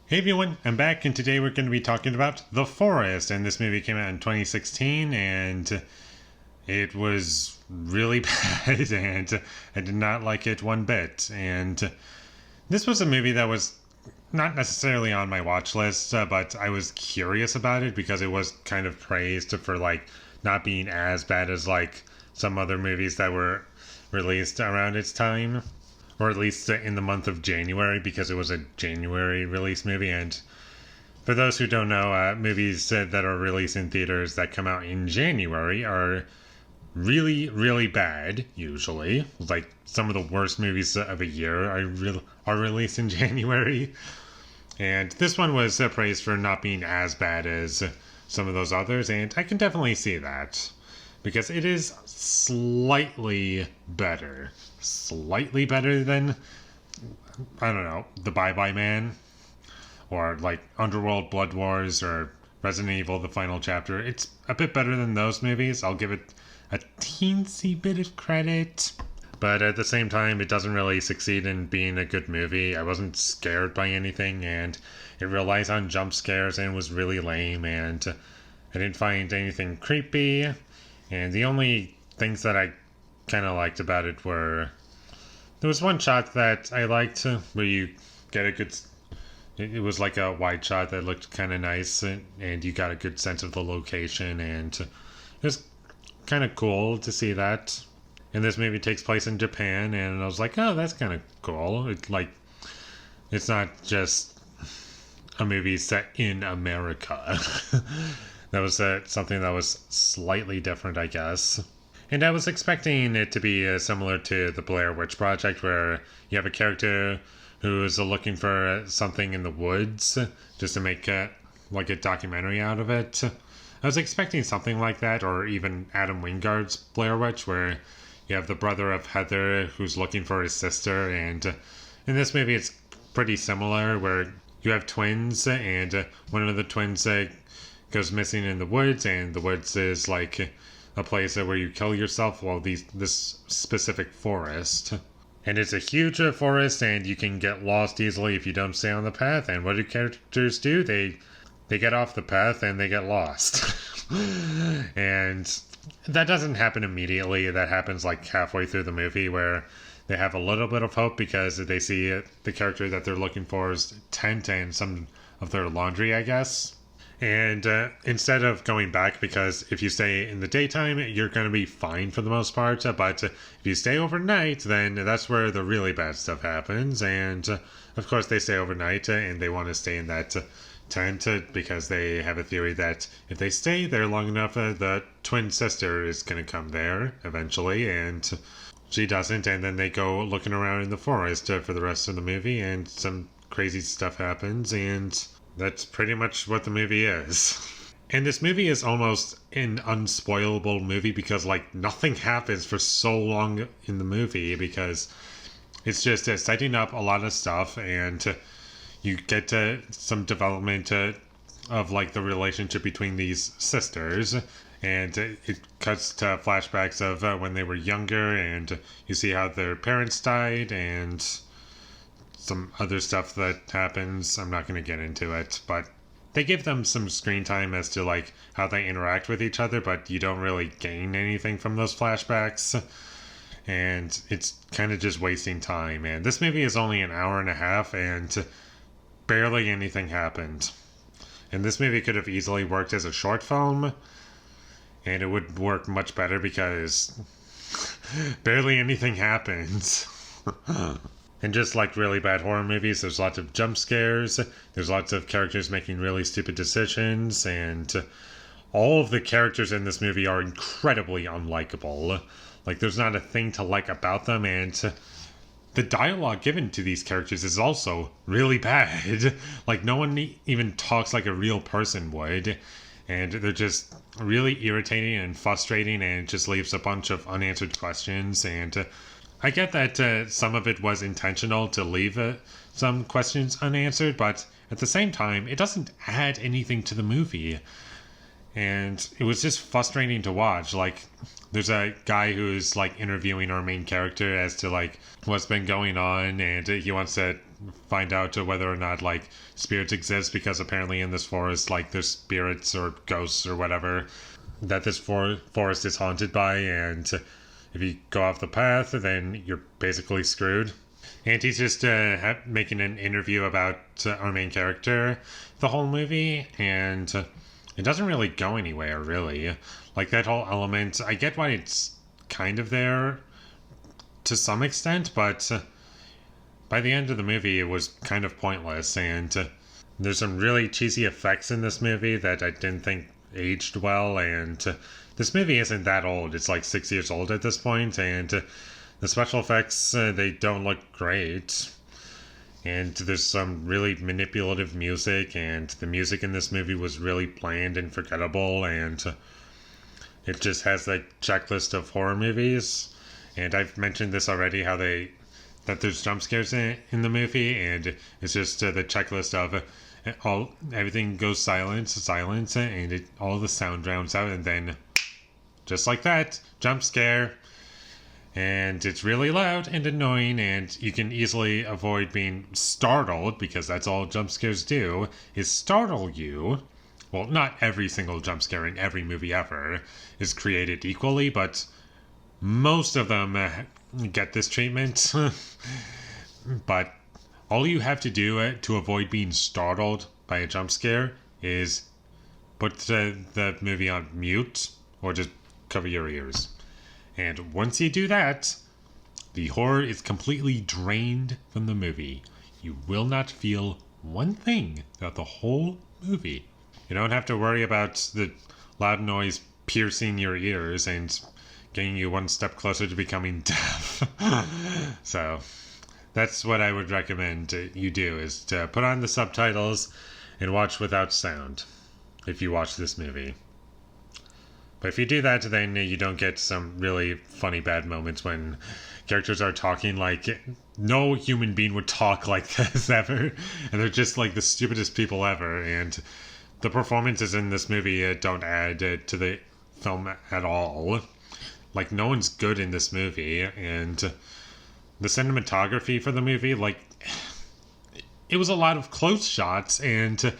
Hey everyone, I'm back and today we're going to be talking about The Forest, and this movie came out in 2016 and it was really bad and I did not like it one bit. And this was a movie that was not necessarily on my watch list, but I was curious about it because it was kind of praised for not being as bad as some other movies that were released around its time, or at least in the month of January, because it was a January release movie. And for those who don't know, movies that are released in theaters that come out in January are really, really bad, usually. Like, some of the worst movies of a year are released in January. And this one was praised for not being as bad as some of those others, and I can definitely see that. Because it is slightly better. Slightly better than, I don't know, The Bye Bye Man, or like Underworld Blood Wars, or Resident Evil The Final Chapter. It's a bit better than those movies. I'll give it a teensy bit of credit. But at the same time, it doesn't really succeed in being a good movie. I wasn't scared by anything, and it relies on jump scares and was really lame, and I didn't find anything creepy. And the only things that I kind of liked about it were, there was one shot that I liked where you get a good, it was like a wide shot that looked kind of nice, and you got a good sense of the location, and it was kind of cool to see that. And this movie takes place in Japan, and I was like, oh, that's kind of cool. It's not just a movie set in America. That was something that was slightly different, I guess. And I was expecting it to be similar to the Blair Witch Project, where you have a character who is looking for something in the woods just to make like a documentary out of it. I was expecting something like that, or even Adam Wingard's Blair Witch, where you have the brother of Heather who's looking for his sister. And in this movie, it's pretty similar, where you have twins, and one of the twins goes missing in the woods, and the woods is like a place where you kill yourself. Well, this specific forest, and it's a huge forest, and you can get lost easily if you don't stay on the path. And what do characters do? They get off the path and they get lost. And that doesn't happen immediately. That happens like halfway through the movie, where they have a little bit of hope because they see the character that they're looking for's tent and some of their laundry, I guess. And instead of going back, because if you stay in the daytime, you're going to be fine for the most part. But if you stay overnight, then that's where the really bad stuff happens. And of course, they stay overnight, and they want to stay in that tent because they have a theory that if they stay there long enough, the twin sister is going to come there eventually. And she doesn't. And then they go looking around in the forest for the rest of the movie, and some crazy stuff happens. And that's pretty much what the movie is. And this movie is almost an unspoilable movie because nothing happens for so long in the movie, because it's just setting up a lot of stuff, and you get some development of the relationship between these sisters, and it cuts to flashbacks of when they were younger, and you see how their parents died, and some other stuff that happens. I'm not going to get into it, but they give them some screen time as to how they interact with each other, but you don't really gain anything from those flashbacks, and it's kind of just wasting time. And this movie is only an hour and a half, and barely anything happened. And this movie could have easily worked as a short film, and it would work much better because barely anything happens. And just like really bad horror movies, there's lots of jump scares, there's lots of characters making really stupid decisions, and all of the characters in this movie are incredibly unlikable. There's not a thing to like about them, and the dialogue given to these characters is also really bad. No one even talks like a real person would, and they're just really irritating and frustrating, and it just leaves a bunch of unanswered questions. And I get that some of it was intentional to leave some questions unanswered, but at the same time, it doesn't add anything to the movie. And it was just frustrating to watch. There's a guy who's interviewing our main character as to what's been going on, and he wants to find out whether or not like spirits exist, because apparently in this forest like there's spirits or ghosts or whatever that this forest is haunted by, and if you go off the path then you're basically screwed. And he's just making an interview about our main character the whole movie, and it doesn't really go anywhere, really. Like, that whole element, I get why it's kind of there to some extent, but by the end of the movie, it was kind of pointless, and there's some really cheesy effects in this movie that I didn't think aged well, and this movie isn't that old. It's like 6 years old at this point, and the special effects, they don't look great. And there's some really manipulative music, and the music in this movie was really bland and forgettable, and it just has that checklist of horror movies. And I've mentioned this already, how that there's jump scares in the movie, and it's just the checklist of everything goes silent, and all the sound drowns out, and then just like that, jump scare. And it's really loud and annoying, and you can easily avoid being startled, because that's all jump scares do, is startle you. Well, not every single jump scare in every movie ever is created equally, but most of them get this treatment. But all you have to do to avoid being startled by a jump scare is put the movie on mute, or just cover your ears. And once you do that, the horror is completely drained from the movie. You will not feel one thing throughout the whole movie. You don't have to worry about the loud noise piercing your ears and getting you one step closer to becoming deaf. So that's what I would recommend you do, is to put on the subtitles and watch without sound if you watch this movie. But if you do that, then you don't get some really funny bad moments when characters are talking like no human being would talk like this ever, and they're just like the stupidest people ever. And the performances in this movie don't add to the film at all. Like, no one's good in this movie, and the cinematography for the movie, like, it was a lot of close shots, and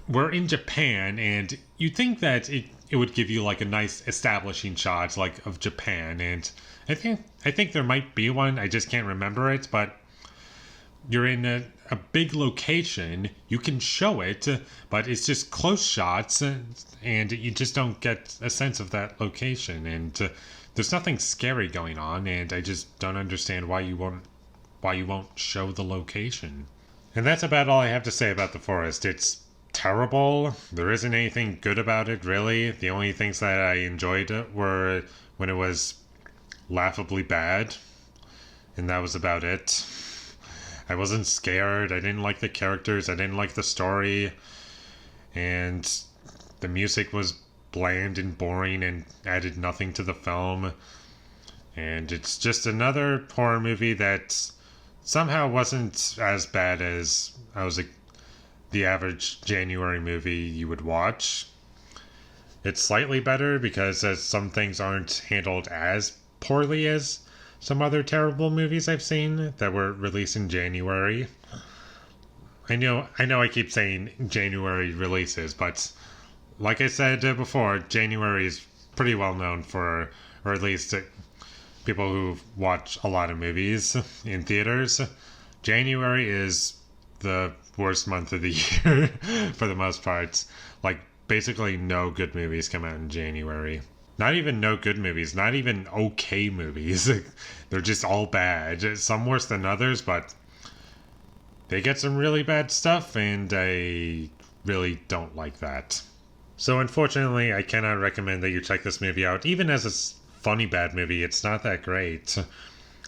we're in Japan, and you'd think that it would give you like a nice establishing shot like of Japan, and I think there might be one, I just can't remember it, but you're in a big location, you can show it, but it's just close shots, and you just don't get a sense of that location, and there's nothing scary going on, and I just don't understand why you won't show the location. And that's about all I have to say about The Forest. It's terrible. There isn't anything good about it, really. The only things that I enjoyed were when it was laughably bad, and that was about it. I wasn't scared. I didn't like the characters. I didn't like the story, and the music was bland and boring and added nothing to the film. And it's just another horror movie that somehow wasn't as bad as the average January movie you would watch. It's slightly better because some things aren't handled as poorly as some other terrible movies I've seen that were released in January. I know I keep saying January releases, but like I said before, January is pretty well known for, or at least people who watch a lot of movies in theaters. January is the worst month of the year for the most part. Like, basically no good movies come out in January. Not even no good movies, not even okay movies. They're just all bad. Some worse than others, but they get some really bad stuff, and I really don't like that. So unfortunately, I cannot recommend that you check this movie out. Even as a funny bad movie, it's not that great.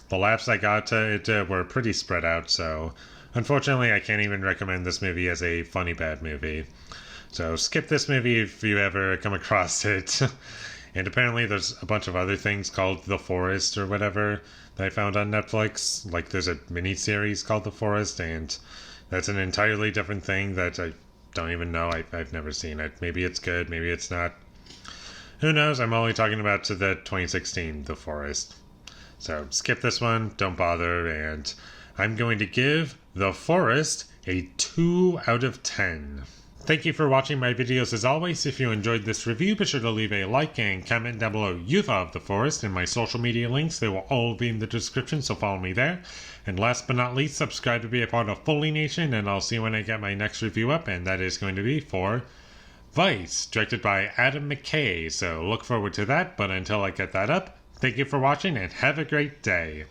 The laughs I got were pretty spread out, so unfortunately, I can't even recommend this movie as a funny bad movie. So skip this movie if you ever come across it. And apparently there's a bunch of other things called The Forest or whatever that I found on Netflix. Like, there's a mini-series called The Forest, and that's an entirely different thing that I don't even know. I've never seen it. Maybe it's good, maybe it's not. Who knows? I'm only talking about the 2016 The Forest. So skip this one, don't bother, and I'm going to give The Forest a 2 out of 10. Thank you for watching my videos as always. If you enjoyed this review, be sure to leave a like and comment down below you thought of The Forest, and my social media links, they will all be in the description, so follow me there. And last but not least, subscribe to be a part of Foley Nation, and I'll see you when I get my next review up, and that is going to be for Vice, directed by Adam McKay, so look forward to that. But until I get that up, thank you for watching and have a great day.